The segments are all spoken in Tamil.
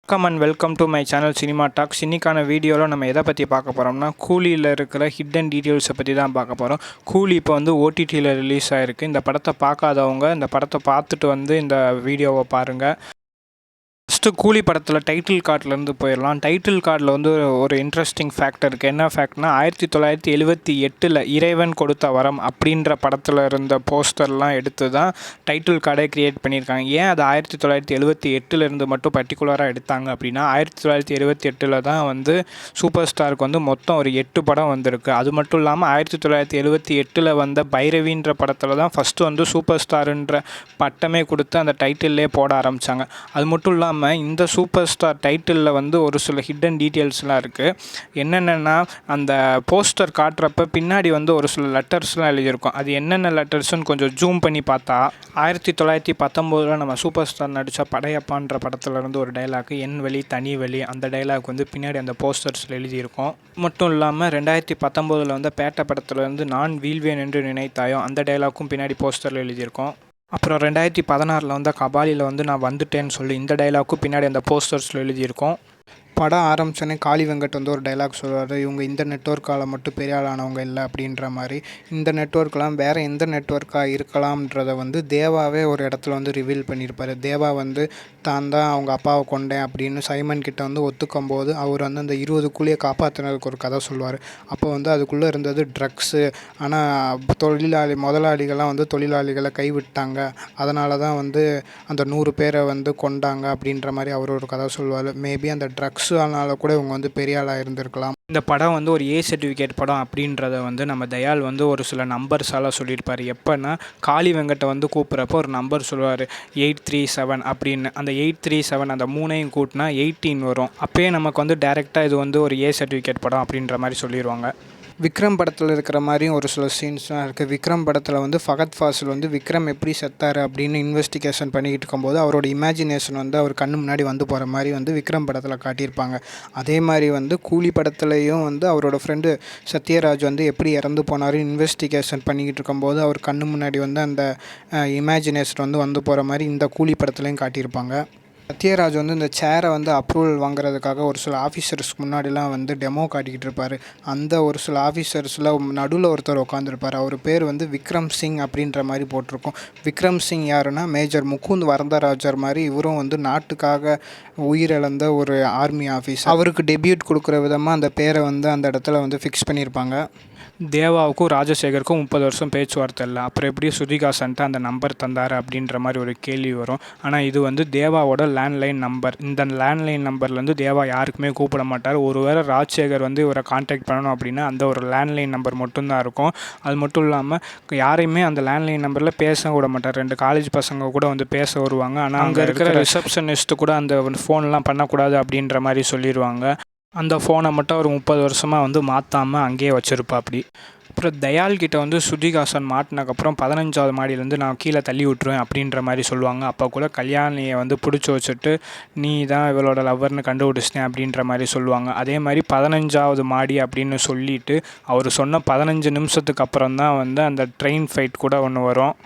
வணக்கம் and welcome to my channel cinema talks. இன்னைக்கான வீடியோவில் நம்ம எதை பற்றி பார்க்க போகிறோம்னா கூலியில் இருக்கிற ஹிடன் டீட்டெயில்ஸை பற்றி தான் பார்க்க போகிறோம். கூலி இப்போ வந்து ஓடிடியில் ரிலீஸ் ஆகிருக்கு. இந்த படத்தை பார்க்காதவங்க இந்த படத்தை பார்த்துட்டு வந்து இந்த வீடியோவை பாருங்கள். ஃபஸ்ட்டு கூலி படத்தில் டைட்டில் கார்ட்லேருந்து போயிடலாம். டைட்டில் கார்டில் வந்து ஒரு இன்ட்ரெஸ்டிங் ஃபேக்டர் இருக்குது. என்ன ஃபேக்ட்னா 1978 இறைவன் கொடுத்த வரம் அப்படின்ற படத்தில் இருந்த போஸ்டர்லாம் எடுத்து தான் டைட்டில் கார்டே க்ரியேட் பண்ணியிருக்காங்க. ஏன் அது 1978 மட்டும் பர்டிகுலராக எடுத்தாங்க அப்படின்னா 1978 தான் வந்து சூப்பர் ஸ்டாருக்கு வந்து மொத்தம் ஒரு 8 படம் வந்திருக்கு. அது மட்டும் இல்லாமல் 1978 வந்த பைரவின்ற படத்தில் தான் ஃபஸ்ட்டு வந்து சூப்பர் ஸ்டாருன்ற பட்டமே கொடுத்து அந்த டைட்டில்லே போட ஆரம்பித்தாங்க. அது மட்டும் இல்லாமல் இந்த சூப்பர் ஸ்டார் டைட்டிலில் வந்து ஒரு சில ஹிடன் டீட்டெயில்ஸ்லாம் இருக்குது. என்னென்னா அந்த போஸ்டர் காட்டுறப்ப பின்னாடி வந்து ஒரு சில லெட்டர்ஸ்லாம் எழுதியிருக்கும். அது என்னென்ன லெட்டர்ஸ்னு கொஞ்சம் ஜூம் பண்ணி பார்த்தா 1919 நம்ம சூப்பர் ஸ்டார் நடித்த படையப்பான்ற படத்தில் இருந்து ஒரு டைலாக் என் வழி தனி வழி, அந்த டைலாக் வந்து பின்னாடி அந்த போஸ்டர்ஸில் எழுதியிருக்கும். மட்டும் இல்லாமல் 2019 வந்து பேட்ட படத்தில் இருந்து நான் வீழ்வேன் என்று நினைத்தாயோ, அந்த டைலாக்கும் பின்னாடி போஸ்டரில் எழுதியிருக்கும். அப்புறம் 2016 வந்து கபாலியில் வந்து நான் வந்துட்டேன்னு சொல்லி இந்த டைலாக்கும் பின்னாடி அந்த போஸ்டர்ஸில் எழுதியிருக்கோம். படம் ஆரம்பித்தோடனே காளி வெங்கட் வந்து ஒரு டைலாக் சொல்லுவார், இவங்க இந்த நெட்வொர்க்கால் மட்டும் பெரிய ஆளானவங்க இல்லை அப்படின்ற மாதிரி. இந்த நெட்வொர்க்லாம் வேறு எந்த நெட்வொர்க்காக இருக்கலாம்ன்றதை வந்து தேவாவே ஒரு இடத்துல வந்து ரிவீல் பண்ணியிருப்பார். தேவா வந்து தான் தான் அவங்க அப்பாவை கொண்டேன் அப்படின்னு சைமன் கிட்ட வந்து ஒத்துக்கும் போது அவர் வந்து அந்த 20 கூலியை காப்பாற்றினதுக்கு ஒரு கதை சொல்லுவார். அப்போ வந்து அதுக்குள்ளே இருந்தது ட்ரக்ஸு. ஆனால் முதலாளிகள்லாம் வந்து தொழிலாளிகளை கைவிட்டாங்க, அதனால தான் வந்து அந்த 100 பேரை வந்து கொண்டாங்க அப்படின்ற மாதிரி அவர் ஒரு கதை சொல்லுவார். மேபி அந்த ட்ரக்ஸ் ஆனால கூட இவங்க வந்து பெரிய ஆளாக இருந்திருக்கலாம். இந்த படம் வந்து ஒரு ஏ சர்டிஃபிகேட் படம் அப்படின்றத வந்து நம்ம தயால் வந்து ஒரு சில நம்பர்ஸால் சொல்லியிருப்பார். எப்போன்னா காளி வெங்கட்டை வந்து கூப்பிட்றப்போ ஒரு நம்பர் சொல்லுவார் 837 அப்படின்னு. அந்த 837 அந்த 3ஐயும் கூட்டினா 18 வரும். அப்போயே நமக்கு வந்து டேரெக்டாக இது வந்து ஒரு ஏ சர்டிஃபிகேட் படம் அப்படின்ற மாதிரி சொல்லிடுவாங்க. விக்ரம் படத்தில் இருக்கிற மாதிரியும் ஒரு சில சீன்ஸ்லாம் இருக்குது. விக்ரம் படத்தில் வந்து ஃபகத் ஃபாசில் வந்து விக்ரம் எப்படி செத்தார் அப்படின்னு இன்வெஸ்டிகேஷன் பண்ணிக்கிட்டு இருக்கும்போது அவரோட இமேஜினேஷன் வந்து அவர் கண்ணு முன்னாடி வந்து போகிற மாதிரி வந்து விக்ரம் படத்தில் காட்டியிருப்பாங்க. அதே மாதிரி வந்து கூலி படத்துலையும் வந்து அவரோட ஃப்ரெண்டு சத்யராஜ் வந்து எப்படி இறந்து போனார் இன்வெஸ்டிகேஷன் பண்ணிக்கிட்டு இருக்கும்போது அவர் கண்ணு முன்னாடி வந்து அந்த இமேஜினேஷன் வந்து போகிற மாதிரி இந்த கூலி படத்துலையும் காட்டியிருப்பாங்க. சத்யராஜ் வந்து இந்த சேரை வந்து அப்ரூவல் வாங்குறதுக்காக ஒரு சில ஆஃபீஸர்ஸ்க்கு முன்னாடிலாம் வந்து டெமோ காட்டிக்கிட்டு இருப்பார். அந்த ஒரு சில ஆஃபீஸர்ஸில் நடுவில் ஒருத்தர் உட்காந்துருப்பார். அவர் பேர் வந்து விக்ரம் சிங் அப்படின்ற மாதிரி போட்டிருக்கும். விக்ரம் சிங் யாருன்னா மேஜர் முகுந்த் வரதராஜர் மாதிரி இவரும் வந்து நாட்டுக்காக உயிரிழந்த ஒரு ஆர்மி ஆஃபீஸர். அவருக்கு டெபியூட் கொடுக்குற விதமாக அந்த பேரை வந்து அந்த இடத்துல வந்து ஃபிக்ஸ் பண்ணியிருப்பாங்க. தேவாவுக்கும் ராஜசேகருக்கும் 30 வருஷம் பேச்சுவார்த்தை இல்லை, அப்புறம் எப்படி ஸ்ருதிஹாசன்ட்டு அந்த நம்பர் தந்தார் அப்படின்ற மாதிரி ஒரு கேள்வி வரும். ஆனால் இது வந்து தேவாவோட லேண்ட்லைன் நம்பர். இந்த லேண்ட்லைன் நம்பர்லேருந்து தேவா யாருக்குமே கூப்பிட மாட்டார். ஒருவேளை ராஜசேகர் வந்து இவரை கான்டாக்ட் பண்ணணும் அப்படின்னா அந்த ஒரு லேண்ட்லைன் நம்பர் மட்டும்தான் இருக்கும். அது மட்டும் இல்லாமல் யாரையுமே அந்த லேண்ட்லைன் நம்பரில் பேச விட மாட்டார். 2 காலேஜ் பசங்க கூட வந்து பேச வருவாங்க. ஆனால் அங்கே இருக்கிற ரிசப்ஷனிஸ்ட்டு கூட அந்த ஃபோன்லாம் பண்ணக்கூடாது அப்படின்ற மாதிரி சொல்லிடுவாங்க. அந்த ஃபோனை மட்டும் அவர் 30 வருஷமாக வந்து மாற்றாமல் அங்கேயே வச்சுருப்பாப்படி. அப்புறம் தயால்கிட்ட வந்து ஸ்ருதிஹாசன் மாட்டினக்கப்புறம் 15வது மாடியிலேருந்து நான் கீழே தள்ளி விட்டுருவேன் அப்படின்ற மாதிரி சொல்லுவாங்க. அப்போ கூட கல்யாணியை வந்து பிடிச்சி வச்சுட்டு நீ தான் இவளோட லவ்வர்னு கண்டுபிடிச்சிட்டேன் அப்படின்ற மாதிரி சொல்லுவாங்க. அதே மாதிரி 15வது மாடி அப்படின்னு சொல்லிவிட்டு அவர் சொன்ன 15 நிமிஷத்துக்கு அப்புறம் தான் வந்து அந்த ட்ரெயின் ஃபைட் கூட ஒன்று வரும்.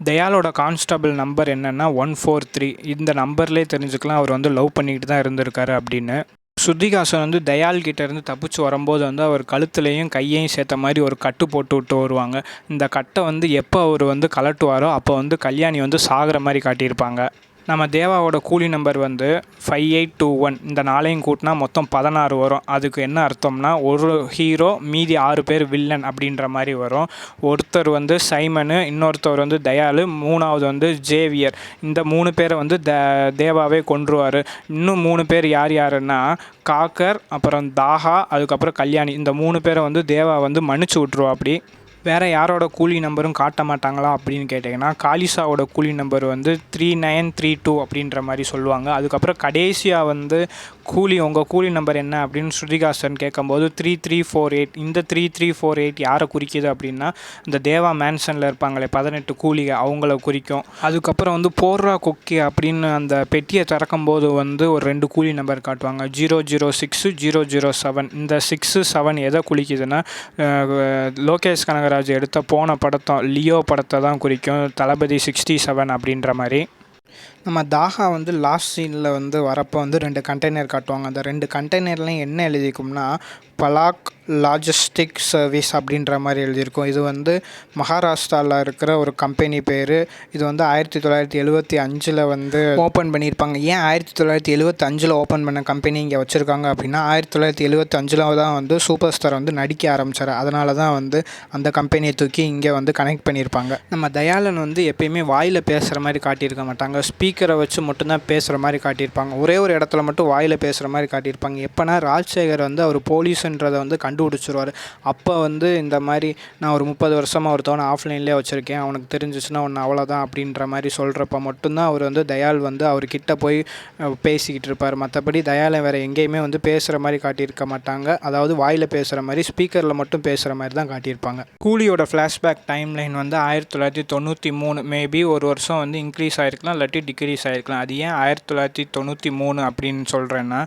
தயாலோட கான்ஸ்டபிள் நம்பர் என்னென்னா 143. இந்த நம்பர்லேயே தெரிஞ்சுக்கலாம் அவர் வந்து லவ் பண்ணிக்கிட்டு தான் இருந்திருக்காரு அப்படின்னு. ஸ்ருதிஹாசன் வந்து தயால்கிட்ட இருந்து தப்பிச்சு வரும்போது வந்து அவர் கழுத்துலையும் கையையும் சேர்த்த மாதிரி ஒரு கட்டு போட்டு விட்டு வருவாங்க. இந்த கட்டை வந்து எப்போ அவர் வந்து கலட்டுவாரோ அப்போ வந்து கல்யாணி வந்து சாகிற மாதிரி காட்டியிருப்பாங்க. நம்ம தேவாவோட கூலி நம்பர் வந்து 5821. இந்த 4ஐயும் கூட்டினா மொத்தம் 16 வரும். அதுக்கு என்ன அர்த்தம்னா ஒரு ஹீரோ மீதி 6 பேர் வில்லன் அப்படின்ற மாதிரி வரும். ஒருத்தர் வந்து சைமனு, இன்னொருத்தர் வந்து தயாலு, 3வது வந்து ஜேவியர். இந்த 3 பேரை வந்து தேவாவே கொன்றுவார். இன்னும் 3 பேர் யார் யாருன்னா காக்கர், அப்புறம் தாஹா, அதுக்கப்புறம் கல்யாணி. இந்த 3 பேரை வந்து தேவா வந்து மன்னிச்சு விட்ருவா. அப்படி வேறு யாரோட கூலி நம்பரும் காட்ட மாட்டாங்களா அப்படின்னு கேட்டிங்கன்னா காலிசாவோட கூலி நம்பர் வந்து 3932 அப்படின்ற மாதிரி சொல்லுவாங்க. அதுக்கப்புறம் கடைசியாக வந்து உங்கள் கூலி நம்பர் என்ன அப்படின்னு ஸ்ருதிஹாசன் கேட்கும்போது 3348. இந்த 3348 யாரை குறிக்கிது அப்படின்னா இந்த தேவா மேன்ஷனில் இருப்பாங்களே 18 கூலிக அவங்கள குறிக்கும். அதுக்கப்புறம் வந்து போர்ரா கொக்கி அப்படின்னு அந்த பெட்டியை திறக்கும்போது வந்து ஒரு 2 கூலி நம்பர் காட்டுவாங்க, 006 007. இந்த 6 7 எதை குறிக்குதுன்னா லோகேஷ் கனகராஜ் எடுத்த போன படத்தை லியோ படத்தை தான் குறிக்கும். தளபதி 67 அப்படின்ற மாதிரி. நம்ம தாஹா வந்து லாஸ்ட் சீனில் வந்து வரப்போ வந்து 2 கண்டெய்னர் காட்டுவாங்க. அந்த 2 கண்டெய்னர்லையும் என்ன எழுதியிருக்கும்னா, பலாக் லாஜிஸ்டிக் சர்வீஸ் அப்படின்ற மாதிரி எழுதியிருக்கும். இது வந்து மகாராஷ்டிராவில் இருக்கிற ஒரு கம்பெனி பேர். இது வந்து 1975 வந்து ஓப்பன் பண்ணியிருப்பாங்க. ஏன் 1975 ஓப்பன் பண்ண கம்பெனி இங்கே வச்சுருக்காங்க அப்படின்னா, 1975 தான் வந்து சூப்பர் ஸ்டார் வந்து நடிக்க ஆரம்பித்தார். அதனால தான் வந்து அந்த கம்பெனியை தூக்கி இங்கே வந்து கனெக்ட் பண்ணியிருப்பாங்க. நம்ம தயாளன் வந்து எப்பயுமே வாயில் பேசுகிற மாதிரி காட்டியிருக்க மாட்டாங்க. ஸ்பீக்கரை வச்சு மட்டும்தான் பேசுகிற மாதிரி காட்டியிருப்பாங்க. ஒரே ஒரு இடத்துல மட்டும் வாயில் பேசுகிற மாதிரி காட்டியிருப்பாங்க. எப்போனா ராஜசேகர் வந்து அவர் போலீஸுன்றதை வந்து கண்டுபிடிச்சிருவார். அப்போ வந்து இந்த மாதிரி நான் ஒரு 30 வருஷமாக ஒருத்தவனை ஆஃப்லைன்லேயே வச்சுருக்கேன், அவனுக்கு தெரிஞ்சிச்சுன்னா ஒன்று அவ்வளோதான் அப்படின்ற மாதிரி சொல்கிறப்ப மட்டும்தான் அவர் வந்து தயாள் வந்து அவர்கிட்ட போய் பேசிக்கிட்டு இருப்பார். மற்றபடி தயாளை வேறு எங்கேயுமே வந்து பேசுகிற மாதிரி காட்டியிருக்க மாட்டாங்க. அதாவது வாயில் பேசுகிற மாதிரி ஸ்பீக்கரில் மட்டும் பேசுகிற மாதிரி தான் காட்டியிருப்பாங்க. கூலியோட ஃப்ளாஷ்பேக் டைம்லைன் வந்து 1993 மேபி ஒரு வருஷம் வந்து இன்க்ரீஸ் ஆகிருக்கலாம், இல்லாட்டி டிக்ரீஸ் ஆகிருக்கலாம். அது ஏன் 1993 அப்படின்னு சொல்கிறேன்னா,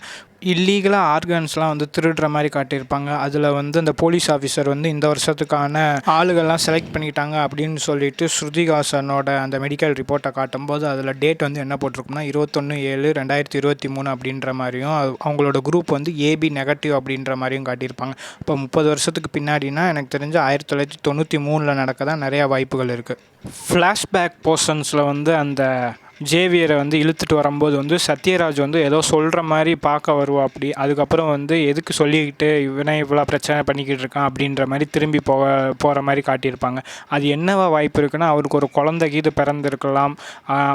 இல்லீகலாக ஆர்கன்ஸ்லாம் வந்து திருடுற மாதிரி காட்டியிருப்பாங்க. அதில் வந்து அந்த போலீஸ் ஆஃபீஸர் வந்து இந்த வருஷத்துக்கான ஆளுகள்லாம் செலக்ட் பண்ணிக்கிட்டாங்க அப்படின்னு சொல்லிட்டு ஸ்ருதிஹாசனோட அந்த மெடிக்கல் ரிப்போர்ட்டை காட்டும்போது அதில் டேட் வந்து என்ன போட்டிருக்கும்னா 21/7/2023 அப்படின்ற மாதிரியும், அவங்களோட குரூப் வந்து ஏபி நெகட்டிவ் அப்படின்ற மாதிரியும் காட்டியிருப்பாங்க. இப்போ 30 வருஷத்துக்கு பின்னாடினா எனக்கு தெரிஞ்சு 1993 நடக்க தான் நிறையா வாய்ப்புகள் இருக்குது. ஃப்ளாஷ்பேக் போர்ஷன்ஸில் வந்து அந்த ஜேவியரை வந்து இழுத்துட்டு வரும்போது வந்து சத்யராஜ் வந்து ஏதோ சொல்கிற மாதிரி பார்க்க வருவா. அப்படி அதுக்கப்புறம் வந்து எதுக்கு சொல்லிக்கிட்டு இவனை இவ்வளோ பிரச்சனை பண்ணிக்கிட்டு இருக்கான் அப்படின்ற மாதிரி திரும்பி போகிற மாதிரி காட்டியிருப்பாங்க. அது என்னவா வாய்ப்பு இருக்குன்னா, அவருக்கு ஒரு குழந்தைக்கு இது பிறந்திருக்கலாம்,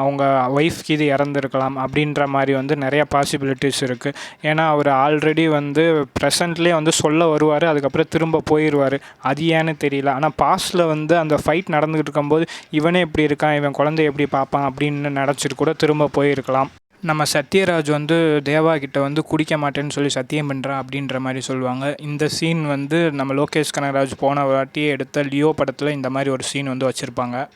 அவங்க ஒய்ஃப்க்கு இது இறந்துருக்கலாம் அப்படின்ற மாதிரி வந்து நிறையா பாசிபிலிட்டிஸ் இருக்குது. ஏன்னா அவர் ஆல்ரெடி வந்து ப்ரெசண்ட்லேயே வந்து சொல்ல வருவார், அதுக்கப்புறம் திரும்ப போயிடுவார். அது ஏன்னு தெரியல. ஆனால் பாஸ்டில் வந்து அந்த ஃபைட் நடந்துக்கிட்டு இருக்கும்போது இவனே எப்படி இருக்கான், இவன் குழந்தைய எப்படி பார்ப்பான் அப்படின்னு நினச்சிட்டு கூட திரும்ப போயிருக்கலாம். நம்ம சத்யராஜ் வந்து தேவா கிட்ட வந்து குடிக்க மாட்டேன்னு சொல்லி சத்தியம் பண்ணுறான் அப்படின்ற மாதிரி சொல்லுவாங்க. இந்த சீன் வந்து நம்ம லோகேஷ் கனகராஜ் போன வாட்டியே எடுத்த லியோ படத்தில் இந்த மாதிரி ஒரு சீன் வந்து வச்சுருப்பாங்க.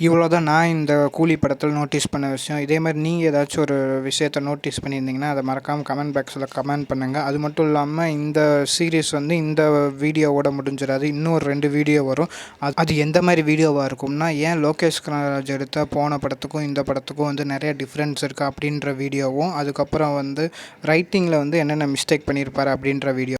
இவ்வளோ தான் நான் இந்த கூலி படத்தில் நோட்டீஸ் பண்ண விஷயம். இதே மாதிரி நீங்கள் ஏதாச்சும் ஒரு விஷயத்தை நோட்டீஸ் பண்ணியிருந்தீங்கன்னா அதை மறக்காமல் கமெண்ட் பாக்ஸில் கமெண்ட் பண்ணுங்கள். அது மட்டும் இல்லாமல் இந்த சீரீஸ் வந்து இந்த வீடியோவோட முடிஞ்சிடாது, இன்னும் ஒரு 2 வீடியோ வரும். அது எந்த மாதிரி வீடியோவாக இருக்கும்னா, ஏன் லோகேஷ் கனகராஜ் எடுத்த போன படத்துக்கும் இந்த படத்துக்கும் வந்து நிறைய டிஃப்ரென்ஸ் இருக்குது அப்படின்ற வீடியோவும், அதுக்கப்புறம் வந்து ரைட்டிங்கில் வந்து என்னென்ன மிஸ்டேக் பண்ணியிருப்பார் அப்படின்ற வீடியோ.